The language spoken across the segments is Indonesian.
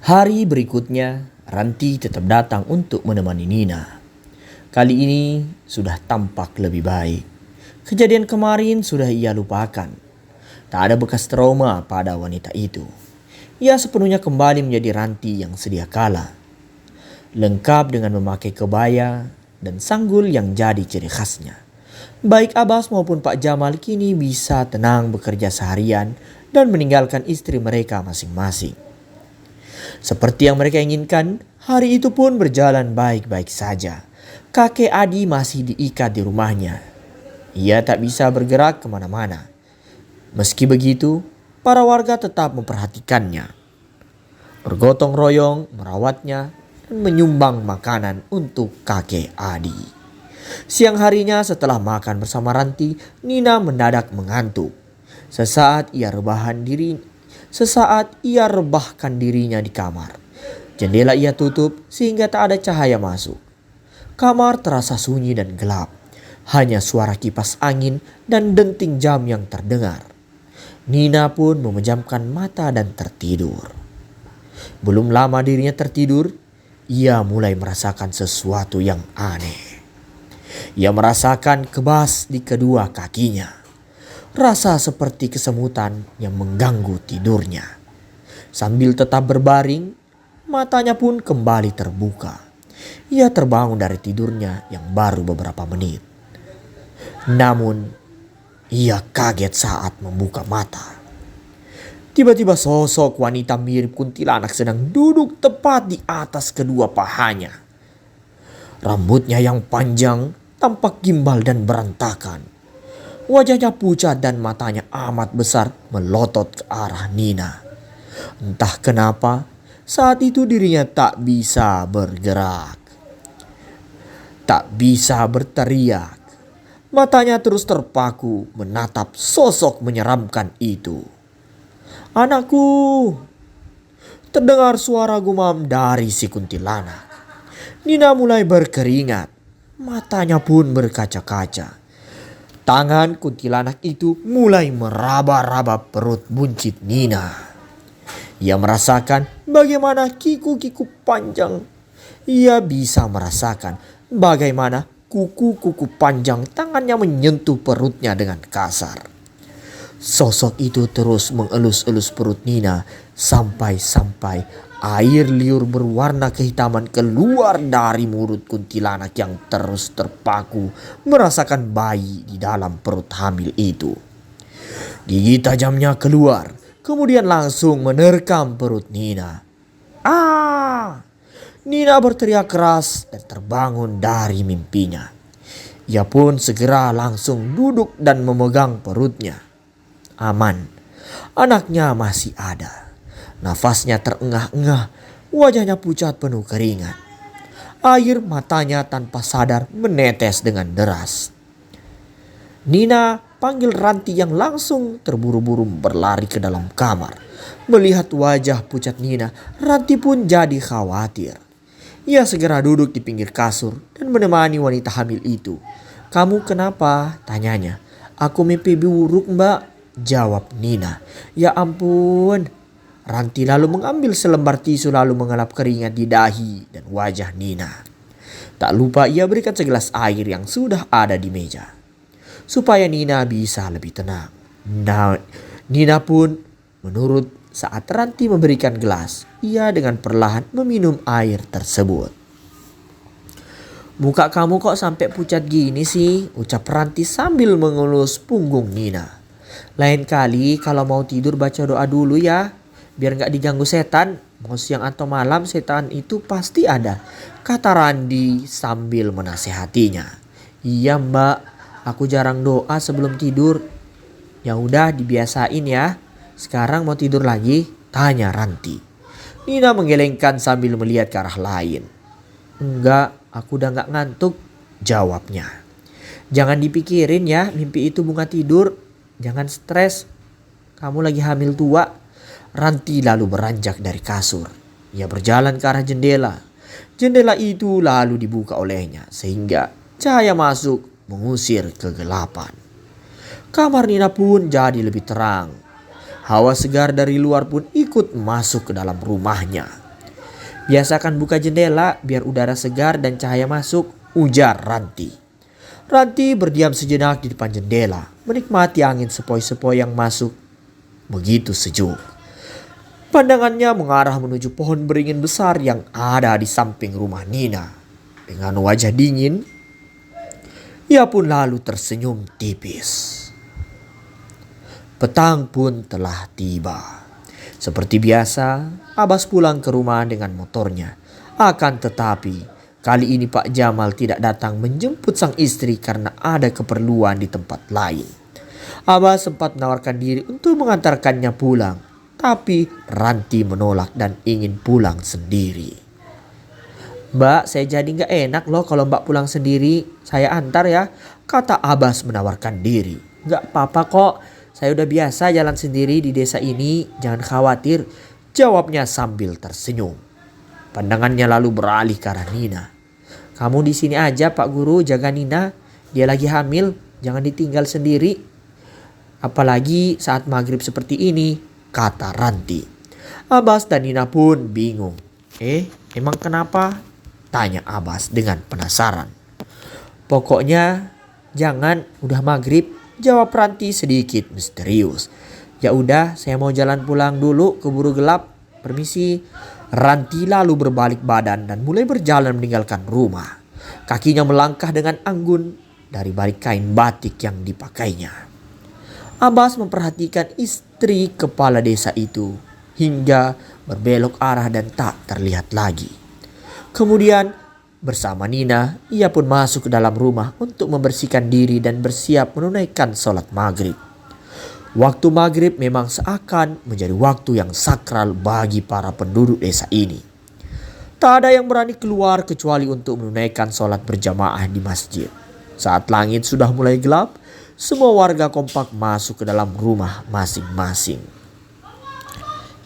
Hari berikutnya, Ranti tetap datang untuk menemani Nina. Kali ini sudah tampak lebih baik. Kejadian kemarin sudah ia lupakan. Tak ada bekas trauma pada wanita itu. Ia sepenuhnya kembali menjadi Ranti yang sedia kala. Lengkap dengan memakai kebaya dan sanggul yang jadi ciri khasnya. Baik Abbas maupun Pak Jamal kini bisa tenang bekerja seharian dan meninggalkan istri mereka masing-masing. Seperti yang mereka inginkan, hari itu pun berjalan baik-baik saja. Kakek Adi masih diikat di rumahnya. Ia tak bisa bergerak kemana-mana. Meski begitu, para warga tetap memperhatikannya. Bergotong royong, merawatnya, dan menyumbang makanan untuk kakek Adi. Siang harinya setelah makan bersama Ranti, Nina mendadak mengantuk. Sesaat ia rebahkan dirinya di kamar. Jendela ia tutup sehingga tak ada cahaya masuk. Kamar terasa sunyi dan gelap. Hanya suara kipas angin dan denting jam yang terdengar. Nina pun memejamkan mata dan tertidur. Belum lama dirinya tertidur, ia mulai merasakan sesuatu yang aneh. Ia merasakan kebas di kedua kakinya. Rasa seperti kesemutan yang mengganggu tidurnya. Sambil tetap berbaring, matanya pun kembali terbuka. Ia terbangun dari tidurnya yang baru beberapa menit. Namun, ia kaget saat membuka mata. Tiba-tiba sosok wanita mirip kuntilanak sedang duduk tepat di atas kedua pahanya. Rambutnya yang panjang tampak gimbal dan berantakan. Wajahnya pucat dan matanya amat besar melotot ke arah Nina. Entah kenapa saat itu dirinya tak bisa bergerak. Tak bisa berteriak. Matanya terus terpaku menatap sosok menyeramkan itu. "Anakku!" Terdengar suara gumam dari si kuntilanak. Nina mulai berkeringat. Matanya pun berkaca-kaca. Tangan kuntilanak itu mulai meraba-raba perut buncit Nina. Ia merasakan bagaimana kiku-kiku panjang. Ia bisa merasakan bagaimana kuku-kuku panjang tangannya menyentuh perutnya dengan kasar. Sosok itu terus mengelus-elus perut Nina sampai-sampai air liur berwarna kehitaman keluar dari mulut kuntilanak yang terus terpaku merasakan bayi di dalam perut hamil itu. Gigi tajamnya keluar, kemudian langsung menerkam perut Nina. "Ah!" Nina berteriak keras dan terbangun dari mimpinya. Ia pun segera langsung duduk dan memegang perutnya. Aman, anaknya masih ada. Nafasnya terengah-engah, wajahnya pucat penuh keringat. Air matanya tanpa sadar menetes dengan deras. Nina panggil Ranti yang langsung terburu-buru berlari ke dalam kamar. Melihat wajah pucat Nina, Ranti pun jadi khawatir. Ia segera duduk di pinggir kasur dan menemani wanita hamil itu. "Kamu kenapa?" tanyanya. "Aku mimpi buruk, Mbak," jawab Nina. "Ya ampun." Ranti lalu mengambil selembar tisu lalu mengelap keringat di dahi dan wajah Nina. Tak lupa ia berikan segelas air yang sudah ada di meja, supaya Nina bisa lebih tenang. Nina pun menurut saat Ranti memberikan gelas. Ia dengan perlahan meminum air tersebut. "Muka kamu kok sampai pucat gini sih?" ucap Ranti sambil mengelus punggung Nina. "Lain kali kalau mau tidur baca doa dulu ya, biar gak diganggu setan. Mau siang atau malam setan itu pasti ada," kata Randi sambil menasehatinya. "Iya Mbak, aku jarang doa sebelum tidur." "Ya udah dibiasain ya. Sekarang mau tidur lagi?" tanya Ranti. Nina menggelengkan sambil melihat ke arah lain. "Enggak, aku udah gak ngantuk," jawabnya. "Jangan dipikirin ya, mimpi itu bunga tidur. Jangan stres. Kamu lagi hamil tua." Ranti lalu beranjak dari kasur. Ia berjalan ke arah jendela. Jendela itu lalu dibuka olehnya sehingga cahaya masuk mengusir kegelapan. Kamar Nina pun jadi lebih terang. Hawa segar dari luar pun ikut masuk ke dalam rumahnya. Biasakan buka jendela biar udara segar dan cahaya masuk, ujar Ranti. Ranti berdiam sejenak di depan jendela, menikmati angin sepoi-sepoi yang masuk begitu sejuk. Pandangannya mengarah menuju pohon beringin besar yang ada di samping rumah Nina. Dengan wajah dingin, ia pun lalu tersenyum tipis. Petang pun telah tiba. Seperti biasa, Abbas pulang ke rumah dengan motornya. Akan tetapi, kali ini Pak Jamal tidak datang menjemput sang istri karena ada keperluan di tempat lain. Abbas sempat menawarkan diri untuk mengantarkannya pulang, tapi Ranti menolak dan ingin pulang sendiri. "Mbak, saya jadi gak enak loh kalau mbak pulang sendiri. Saya antar ya," kata Abbas menawarkan diri. "Gak apa-apa kok. Saya udah biasa jalan sendiri di desa ini. Jangan khawatir," jawabnya sambil tersenyum. Pandangannya lalu beralih ke arah Nina. "Kamu di sini aja Pak Guru, jaga Nina. Dia lagi hamil. Jangan ditinggal sendiri. Apalagi saat maghrib seperti ini," kata Ranti. Abbas dan Nina pun bingung. Emang kenapa?" tanya Abbas dengan penasaran. "Pokoknya jangan, udah maghrib," jawab Ranti sedikit misterius. "Ya udah, saya mau jalan pulang dulu, keburu gelap. Permisi." Ranti lalu berbalik badan dan mulai berjalan meninggalkan rumah. Kakinya melangkah dengan anggun dari balik kain batik yang dipakainya. Abbas memperhatikan istri kepala desa itu hingga berbelok arah dan tak terlihat lagi. Kemudian bersama Nina, ia pun masuk ke dalam rumah untuk membersihkan diri dan bersiap menunaikan sholat maghrib. Waktu maghrib memang seakan menjadi waktu yang sakral bagi para penduduk desa ini. Tak ada yang berani keluar kecuali untuk menunaikan sholat berjamaah di masjid. Saat langit sudah mulai gelap, semua warga kompak masuk ke dalam rumah masing-masing.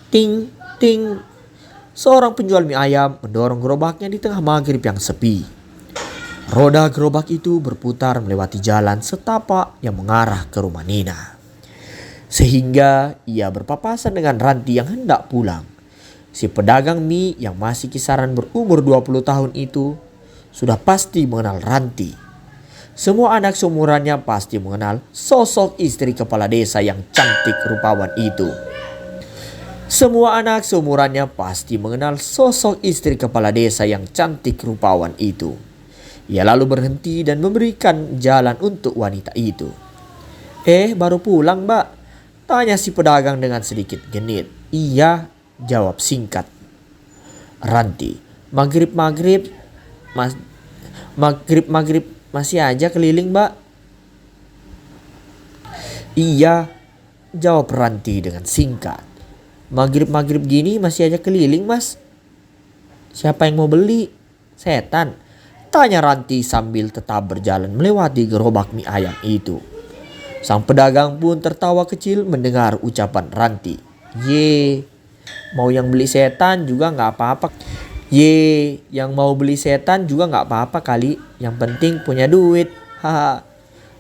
Ting, ting. Seorang penjual mie ayam mendorong gerobaknya di tengah maghrib yang sepi. Roda gerobak itu berputar melewati jalan setapak yang mengarah ke rumah Nina. Sehingga ia berpapasan dengan Ranti yang hendak pulang. Si pedagang mie yang masih kisaran berumur 20 tahun itu sudah pasti mengenal Ranti. Semua anak seumurannya pasti mengenal sosok istri kepala desa yang cantik rupawan itu. Semua anak seumurannya pasti mengenal sosok istri kepala desa yang cantik rupawan itu. Ia lalu berhenti dan memberikan jalan untuk wanita itu. Baru pulang mbak?" tanya si pedagang dengan sedikit genit. "Iya," jawab singkat Ranti. Maghrib masih aja keliling mbak?" "Iya," jawab Ranti dengan singkat. Maghrib gini masih aja keliling mas." "Siapa yang mau beli? Setan?" tanya Ranti sambil tetap berjalan melewati gerobak mie ayam itu. Sang pedagang pun tertawa kecil mendengar ucapan Ranti. Mau yang beli setan juga gak apa-apa. Yang mau beli setan juga gak apa-apa kali. Yang penting punya duit. Haha,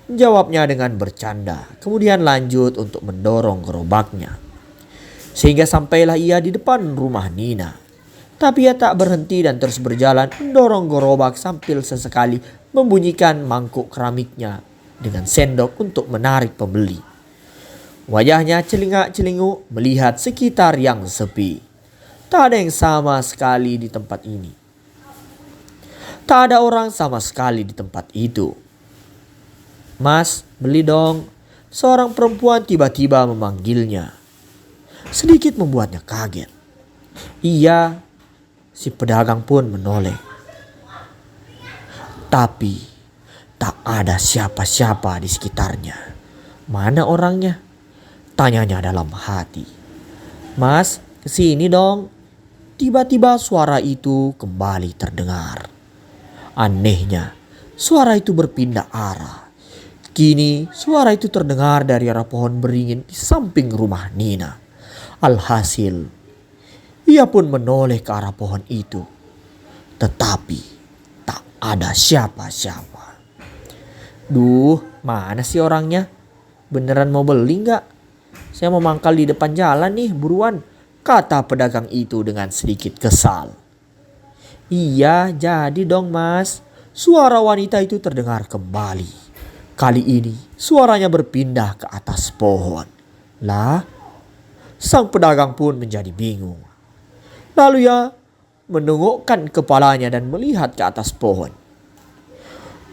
jawabnya dengan bercanda. Kemudian lanjut untuk mendorong gerobaknya. Sehingga sampailah ia di depan rumah Nina. Tapi ia tak berhenti dan terus berjalan mendorong gerobak sambil sesekali membunyikan mangkuk keramiknya dengan sendok untuk menarik pembeli. Wajahnya celingak-celinguk melihat sekitar yang sepi. Tak ada yang sama sekali di tempat ini. Tak ada orang sama sekali di tempat itu. "Mas, beli dong." Seorang perempuan tiba-tiba memanggilnya. Sedikit membuatnya kaget. "Iya," si pedagang pun menoleh. Tapi tak ada siapa-siapa di sekitarnya. "Mana orangnya?" tanyanya dalam hati. "Mas, kesini dong." Tiba-tiba suara itu kembali terdengar. Anehnya, suara itu berpindah arah. Kini suara itu terdengar dari arah pohon beringin di samping rumah Nina. Alhasil, ia pun menoleh ke arah pohon itu. Tetapi tak ada siapa-siapa. "Duh, mana sih orangnya? Beneran mau beli nggak? Saya mau mangkal di depan jalan nih, buruan," kata pedagang itu dengan sedikit kesal. Iya, jadi dong mas. Suara wanita itu terdengar kembali. Kali ini suaranya berpindah ke atas pohon. Lah, sang pedagang pun menjadi bingung. Lalu ia menengokkan kepalanya dan melihat ke atas pohon.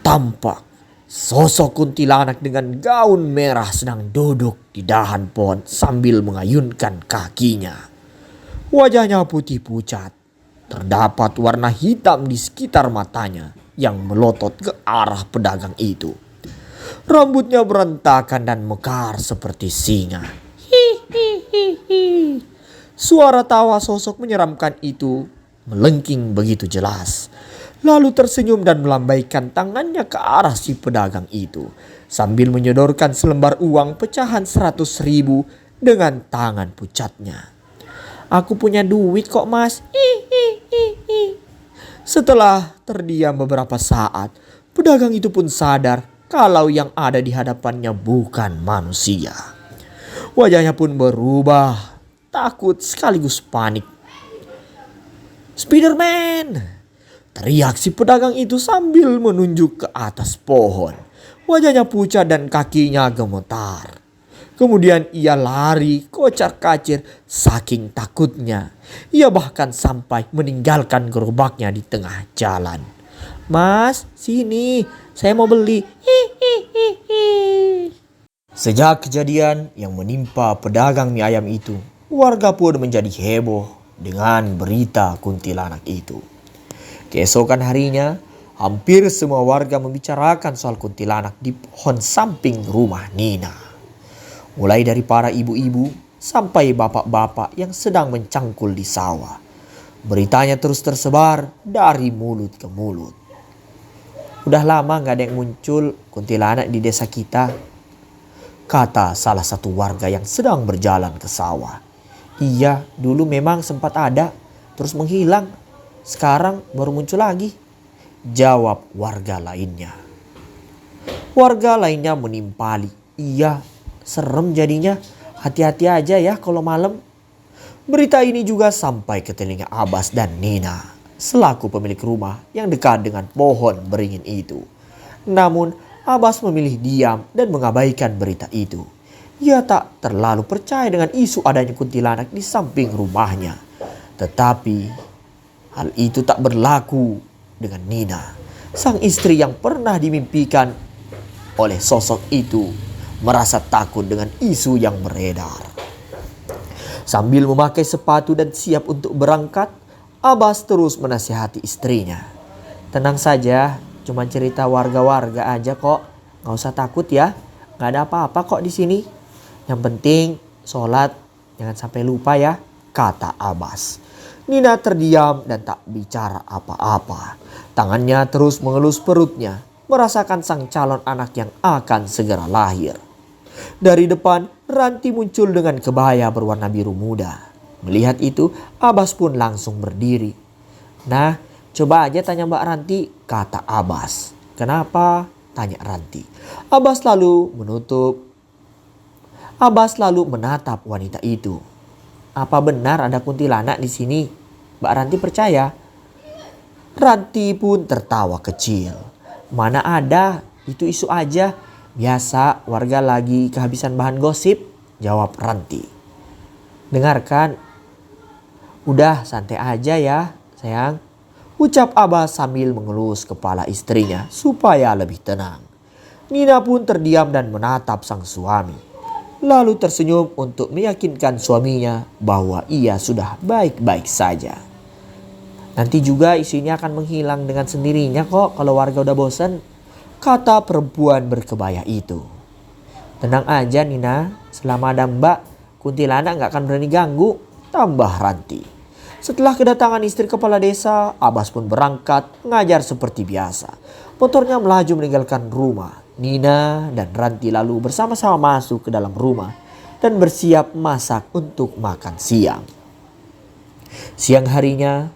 Tampak sosok kuntilanak dengan gaun merah sedang duduk di dahan pohon sambil mengayunkan kakinya. Wajahnya putih pucat. Terdapat warna hitam di sekitar matanya yang melotot ke arah pedagang itu. Rambutnya berantakan dan mekar seperti singa. Hihihihi. Suara tawa sosok menyeramkan itu melengking begitu jelas. Lalu tersenyum dan melambaikan tangannya ke arah si pedagang itu. Sambil menyodorkan selembar uang pecahan 100.000 dengan tangan pucatnya. Aku punya duit kok mas. Hihihihi. Setelah terdiam beberapa saat, pedagang itu pun sadar kalau yang ada di hadapannya bukan manusia. Wajahnya pun berubah, takut sekaligus panik. Spiderman! Teriak si pedagang itu sambil menunjuk ke atas pohon. Wajahnya pucat dan kakinya gemetar. Kemudian ia lari kocar-kacir saking takutnya. Ia bahkan sampai meninggalkan gerobaknya di tengah jalan. Mas, sini, saya mau beli. Hihihihi. Sejak kejadian yang menimpa pedagang mie ayam itu, warga pun menjadi heboh dengan berita kuntilanak itu. Keesokan harinya, hampir semua warga membicarakan soal kuntilanak di pohon samping rumah Nina. Mulai dari para ibu-ibu sampai bapak-bapak yang sedang mencangkul di sawah. Beritanya terus tersebar dari mulut ke mulut. Udah lama gak ada yang muncul kuntilanak di desa kita, kata salah satu warga yang sedang berjalan ke sawah. Iya, dulu memang sempat ada, terus menghilang. Sekarang baru muncul lagi, jawab warga lainnya. Warga lainnya menimpali. Iya, serem jadinya. Hati-hati aja ya kalau malam. Berita ini juga sampai ke telinga Abbas dan Nina selaku pemilik rumah yang dekat dengan pohon beringin itu. Namun Abbas memilih diam dan mengabaikan berita itu. Ia tak terlalu percaya dengan isu adanya kuntilanak di samping rumahnya. Tetapi hal itu tak berlaku dengan Nina, sang istri yang pernah dimimpikan oleh sosok itu. Merasa takut dengan isu yang beredar. Sambil memakai sepatu dan siap untuk berangkat, Abbas terus menasihati istrinya. Tenang saja, cuma cerita warga-warga aja kok. Gak usah takut ya, gak ada apa-apa kok di sini. Yang penting sholat, jangan sampai lupa ya, kata Abbas. Nina terdiam dan tak bicara apa-apa. Tangannya terus mengelus perutnya, merasakan sang calon anak yang akan segera lahir. Dari depan, Ranti muncul dengan kebaya berwarna biru muda. Melihat itu, Abbas pun langsung berdiri. Nah, coba aja tanya Mbak Ranti, kata Abbas. Kenapa? Tanya Ranti. Abbas lalu menatap wanita itu. Apa benar ada kuntilanak di sini? Mbak Ranti percaya? Ranti pun tertawa kecil. Mana ada, itu isu aja. Biasa warga lagi kehabisan bahan gosip, jawab Ranti. Dengarkan, udah santai aja ya sayang, ucap Abbas sambil mengelus kepala istrinya supaya lebih tenang. Nina pun terdiam dan menatap sang suami. Lalu tersenyum untuk meyakinkan suaminya bahwa ia sudah baik-baik saja. Nanti juga isinya akan menghilang dengan sendirinya kok kalau warga udah bosan, kata perempuan berkebaya itu. Tenang aja Nina, selama ada Mbak, kuntilanak gak akan berani ganggu, tambah Ranti. Setelah kedatangan istri kepala desa, Abbas pun berangkat mengajar seperti biasa. Motornya melaju meninggalkan rumah. Nina dan Ranti lalu bersama-sama masuk ke dalam rumah dan bersiap masak untuk makan siang. Siang harinya,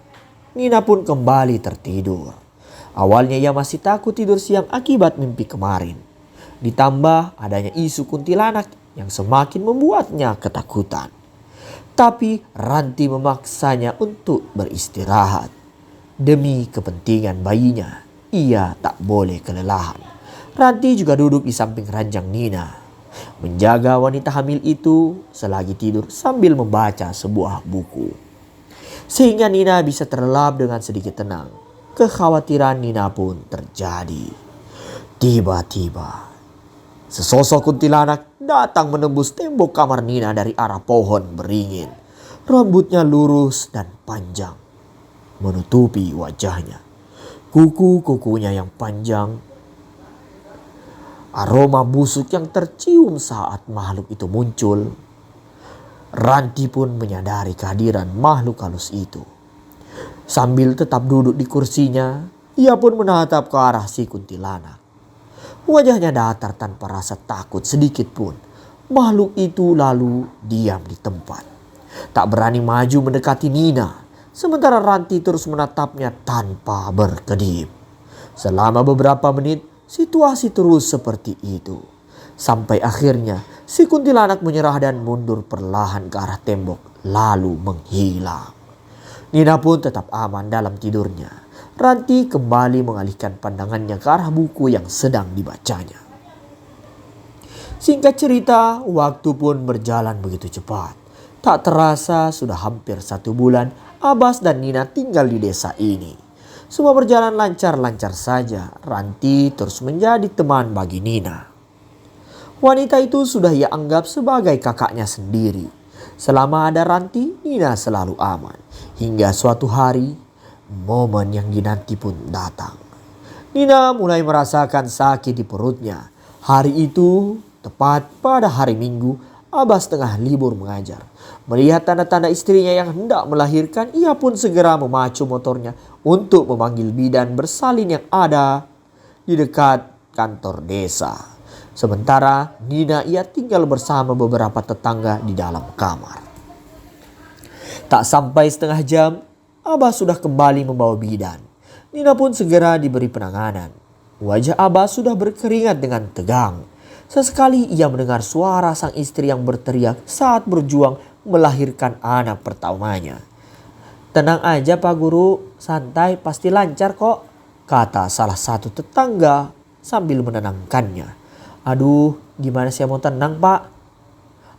Nina pun kembali tertidur. Awalnya ia masih takut tidur siang akibat mimpi kemarin. Ditambah adanya isu kuntilanak yang semakin membuatnya ketakutan. Tapi Ranti memaksanya untuk beristirahat. Demi kepentingan bayinya, ia tak boleh kelelahan. Ranti juga duduk di samping ranjang Nina, menjaga wanita hamil itu selagi tidur sambil membaca sebuah buku. Sehingga Nina bisa terlelap dengan sedikit tenang. Kekhawatiran Nina pun terjadi. Tiba-tiba, sesosok kuntilanak datang menembus tembok kamar Nina dari arah pohon beringin. Rambutnya lurus dan panjang, menutupi wajahnya. Kuku-kukunya yang panjang. Aroma busuk yang tercium saat makhluk itu muncul. Ranti pun menyadari kehadiran makhluk halus itu. Sambil tetap duduk di kursinya, ia pun menatap ke arah si kuntilanak. Wajahnya datar tanpa rasa takut sedikit pun. Makhluk itu lalu diam di tempat, tak berani maju mendekati Nina. Sementara Ranti terus menatapnya tanpa berkedip. Selama beberapa menit, situasi terus seperti itu. Sampai akhirnya si kuntilanak menyerah dan mundur perlahan ke arah tembok lalu menghilang. Nina pun tetap aman dalam tidurnya. Ranti kembali mengalihkan pandangannya ke arah buku yang sedang dibacanya. Singkat cerita, waktu pun berjalan begitu cepat. Tak terasa sudah hampir 1 bulan Abbas dan Nina tinggal di desa ini. Semua berjalan lancar-lancar saja. Ranti terus menjadi teman bagi Nina. Wanita itu sudah ia anggap sebagai kakaknya sendiri. Selama ada Ranti, Nina selalu aman. Hingga suatu hari, momen yang dinanti pun datang. Nina mulai merasakan sakit di perutnya. Hari itu, tepat pada hari Minggu, Abbas tengah libur mengajar. Melihat tanda-tanda istrinya yang hendak melahirkan, ia pun segera memacu motornya untuk memanggil bidan bersalin yang ada di dekat kantor desa. Sementara Nina ia tinggal bersama beberapa tetangga di dalam kamar. Tak sampai setengah jam, Abbas sudah kembali membawa bidan. Nina pun segera diberi penanganan. Wajah Abbas sudah berkeringat dengan tegang. Sesekali ia mendengar suara sang istri yang berteriak saat berjuang melahirkan anak pertamanya. "Tenang aja Pak Guru, santai, pasti lancar kok," kata salah satu tetangga sambil menenangkannya. "Aduh, gimana saya mau tenang Pak?"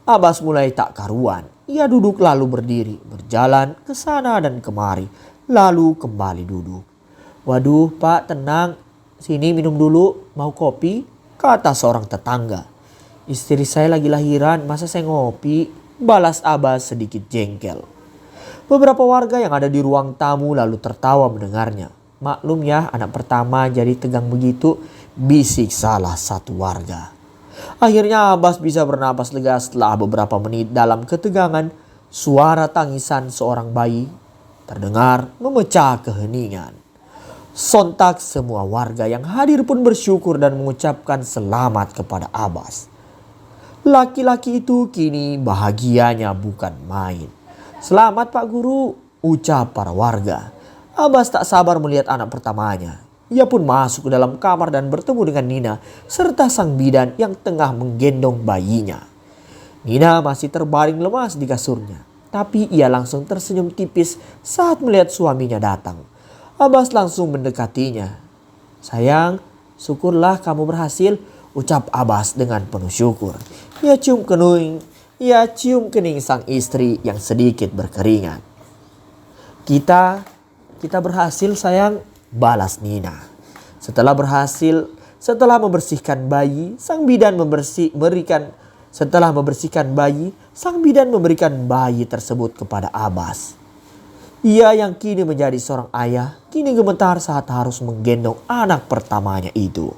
Abbas mulai tak karuan. Ia duduk lalu berdiri, berjalan ke sana dan kemari, lalu kembali duduk. "Waduh Pak, tenang, sini minum dulu, mau kopi?" kata seorang tetangga. "Istri saya lagi lahiran, masa saya ngopi?" balas Abbas sedikit jengkel. Beberapa warga yang ada di ruang tamu lalu tertawa mendengarnya. "Maklum ya, anak pertama jadi tegang begitu," bisik salah satu warga. Akhirnya Abbas bisa bernapas lega setelah beberapa menit dalam ketegangan. Suara tangisan seorang bayi terdengar memecah keheningan. Sontak semua warga yang hadir pun bersyukur dan mengucapkan selamat kepada Abbas. Laki-laki itu kini bahagianya bukan main. "Selamat Pak Guru," ucap para warga. Abbas tak sabar melihat anak pertamanya. Ia pun masuk ke dalam kamar dan bertemu dengan Nina serta sang bidan yang tengah menggendong bayinya. Nina masih terbaring lemas di kasurnya, tapi ia langsung tersenyum tipis saat melihat suaminya datang. Abbas langsung mendekatinya. "Sayang, syukurlah kamu berhasil," ucap Abbas dengan penuh syukur. Ia cium kening sang istri yang sedikit berkeringat. Kita berhasil sayang," balas Nina. Setelah membersihkan bayi, sang bidan memberikan bayi tersebut kepada Abbas. Ia yang kini menjadi seorang ayah, kini gemetar saat harus menggendong anak pertamanya itu.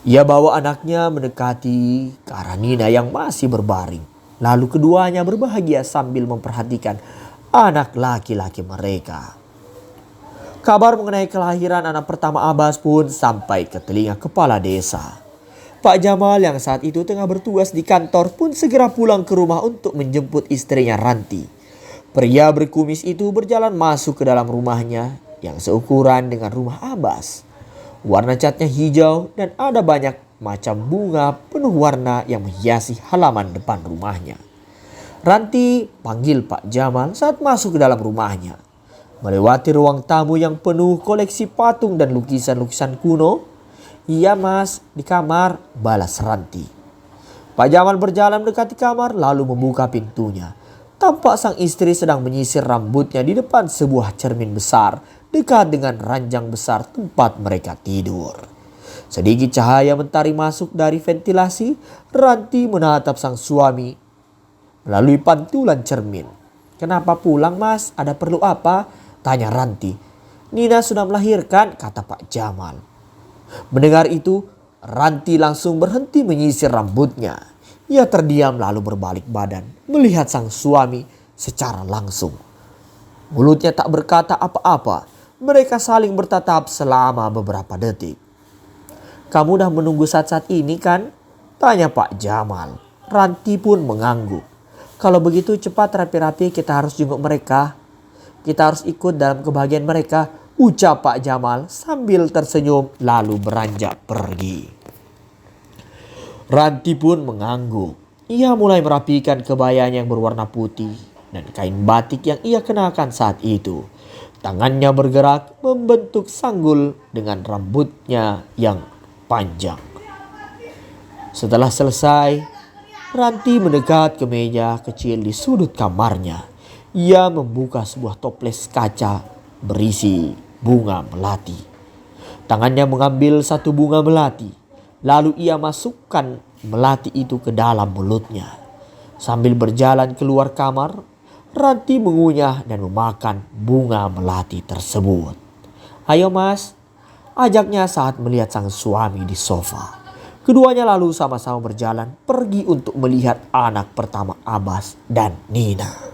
Ia bawa anaknya mendekati ke arah Nina yang masih berbaring. Lalu keduanya berbahagia sambil memperhatikan anak laki-laki mereka. Kabar mengenai kelahiran anak pertama Abbas pun sampai ke telinga kepala desa. Pak Jamal yang saat itu tengah bertugas di kantor pun segera pulang ke rumah untuk menjemput istrinya Ranti. Pria berkumis itu berjalan masuk ke dalam rumahnya yang seukuran dengan rumah Abbas. Warna catnya hijau dan ada banyak macam bunga penuh warna yang menghiasi halaman depan rumahnya. "Ranti," panggil Pak Jamal saat masuk ke dalam rumahnya. Melewati ruang tamu yang penuh koleksi patung dan lukisan-lukisan kuno. "Iya mas, di kamar," balas Ranti. Pak Jamal berjalan mendekati kamar lalu membuka pintunya. Tampak sang istri sedang menyisir rambutnya di depan sebuah cermin besar dekat dengan ranjang besar tempat mereka tidur. Sedikit cahaya mentari masuk dari ventilasi. Ranti menatap sang suami melalui pantulan cermin. "Kenapa pulang mas? Ada perlu apa?" tanya Ranti. "Nina sudah melahirkan," kata Pak Jamal. Mendengar itu, Ranti langsung berhenti menyisir rambutnya. Ia terdiam lalu berbalik badan melihat sang suami secara langsung. Mulutnya tak berkata apa-apa. Mereka saling bertatap selama beberapa detik. "Kamu udah menunggu saat-saat ini kan?" tanya Pak Jamal. Ranti pun mengangguk. "Kalau begitu cepat rapi-rapi, kita harus jenguk mereka. Kita harus ikut dalam kebahagiaan mereka," ucap Pak Jamal sambil tersenyum lalu beranjak pergi. Ranti pun mengangguk. Ia mulai merapikan kebayanya yang berwarna putih dan kain batik yang ia kenakan saat itu. Tangannya bergerak membentuk sanggul dengan rambutnya yang panjang. Setelah selesai, Ranti mendekat ke meja kecil di sudut kamarnya. Ia membuka sebuah toples kaca berisi bunga melati. Tangannya mengambil satu bunga melati. Lalu ia masukkan melati itu ke dalam mulutnya. Sambil berjalan keluar kamar, Ranti mengunyah dan memakan bunga melati tersebut. "Ayo mas," ajaknya saat melihat sang suami di sofa. Keduanya lalu sama-sama berjalan pergi untuk melihat anak pertama Abbas dan Nina.